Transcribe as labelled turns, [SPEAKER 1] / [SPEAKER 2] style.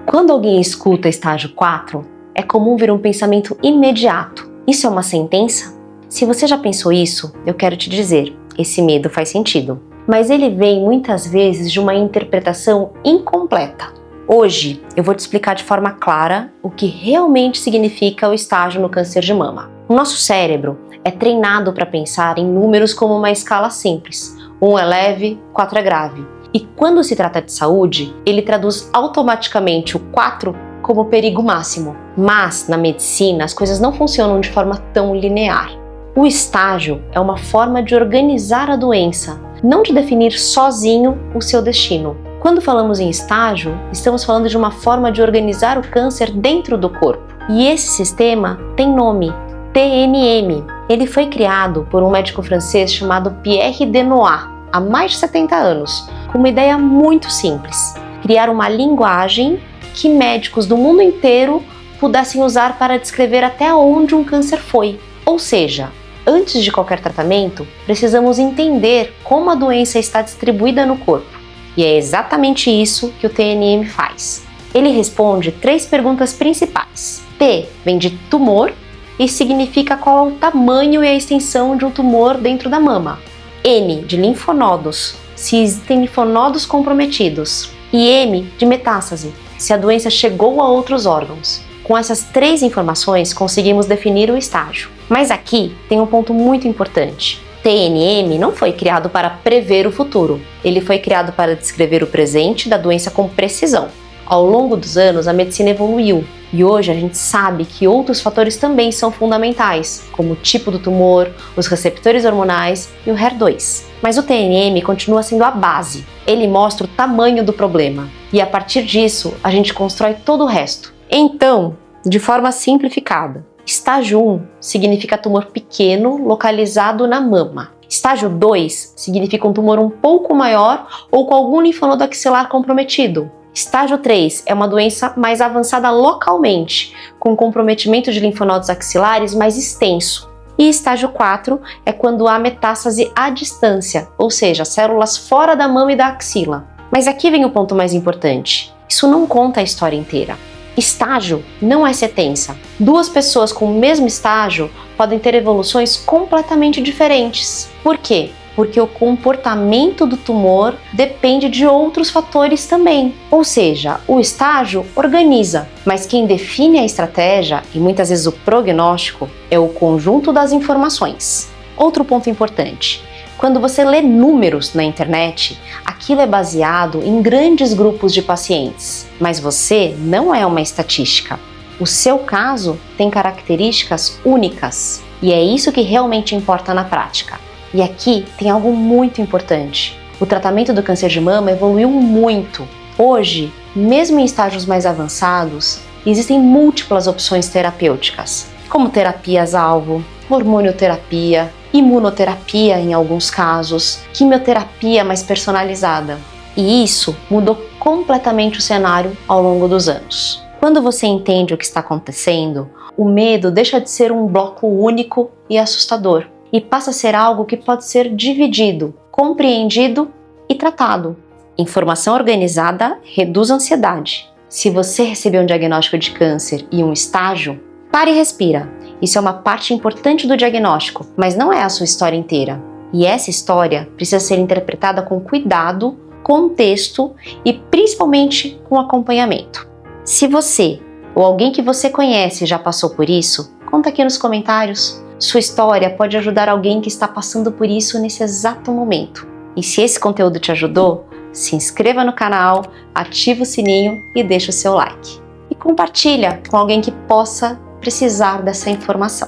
[SPEAKER 1] Quando alguém escuta estágio 4, é comum vir um pensamento imediato. Isso é uma sentença? Se você já pensou isso, eu quero te dizer, esse medo faz sentido. Mas ele vem muitas vezes de uma interpretação incompleta. Hoje eu vou te explicar de forma clara o que realmente significa o estágio no câncer de mama. O nosso cérebro é treinado para pensar em números como uma escala simples. 1 é leve, 4 é grave. E quando se trata de saúde, ele traduz automaticamente o 4 como perigo máximo. Mas na medicina as coisas não funcionam de forma tão linear. O estágio é uma forma de organizar a doença, não de definir sozinho o seu destino. Quando falamos em estágio, estamos falando de uma forma de organizar o câncer dentro do corpo. E esse sistema tem nome, TNM. Ele foi criado por um médico francês chamado Pierre Desnoyers, há mais de 70 anos, com uma ideia muito simples: criar uma linguagem que médicos do mundo inteiro pudessem usar para descrever até onde um câncer foi. Ou seja, antes de qualquer tratamento, precisamos entender como a doença está distribuída no corpo. E é exatamente isso que o TNM faz. Ele responde 3 perguntas principais. T vem de tumor e significa qual é o tamanho e a extensão de um tumor dentro da mama. N de linfonodos, se existem linfonodos comprometidos. E M de metástase, se a doença chegou a outros órgãos. Com essas 3 informações, conseguimos definir o estágio. Mas aqui tem um ponto muito importante. TNM não foi criado para prever o futuro. Ele foi criado para descrever o presente da doença com precisão. Ao longo dos anos, a medicina evoluiu e hoje a gente sabe que outros fatores também são fundamentais, como o tipo do tumor, os receptores hormonais e o HER2. Mas o TNM continua sendo a base. Ele mostra o tamanho do problema e a partir disso a gente constrói todo o resto. Então, de forma simplificada, estágio 1 significa tumor pequeno localizado na mama. Estágio 2 significa um tumor um pouco maior ou com algum linfonodo axilar comprometido. Estágio 3 é uma doença mais avançada localmente, com comprometimento de linfonodos axilares mais extenso. E estágio 4 é quando há metástase à distância, ou seja, células fora da mama e da axila. Mas aqui vem o ponto mais importante. Isso não conta a história inteira. Estágio não é sentença. 2 pessoas com o mesmo estágio podem ter evoluções completamente diferentes. Por quê? Porque o comportamento do tumor depende de outros fatores também. Ou seja, o estágio organiza, mas quem define a estratégia e muitas vezes o prognóstico é o conjunto das informações. Outro ponto importante: quando você lê números na internet, aquilo é baseado em grandes grupos de pacientes, mas você não é uma estatística. O seu caso tem características únicas e é isso que realmente importa na prática. E aqui tem algo muito importante. O tratamento do câncer de mama evoluiu muito. Hoje, mesmo em estágios mais avançados, existem múltiplas opções terapêuticas, como terapias-alvo, hormonioterapia, imunoterapia em alguns casos, quimioterapia mais personalizada. E isso mudou completamente o cenário ao longo dos anos. Quando você entende o que está acontecendo, o medo deixa de ser um bloco único e assustador e passa a ser algo que pode ser dividido, compreendido e tratado. Informação organizada reduz a ansiedade. Se você recebeu um diagnóstico de câncer e um estágio, pare e respira. Isso é uma parte importante do diagnóstico, mas não é a sua história inteira. E essa história precisa ser interpretada com cuidado, contexto e principalmente com acompanhamento. Se você ou alguém que você conhece já passou por isso, conta aqui nos comentários. Sua história pode ajudar alguém que está passando por isso nesse exato momento. E se esse conteúdo te ajudou, se inscreva no canal, ativa o sininho e deixa o seu like. E compartilha com alguém que possa precisar dessa informação.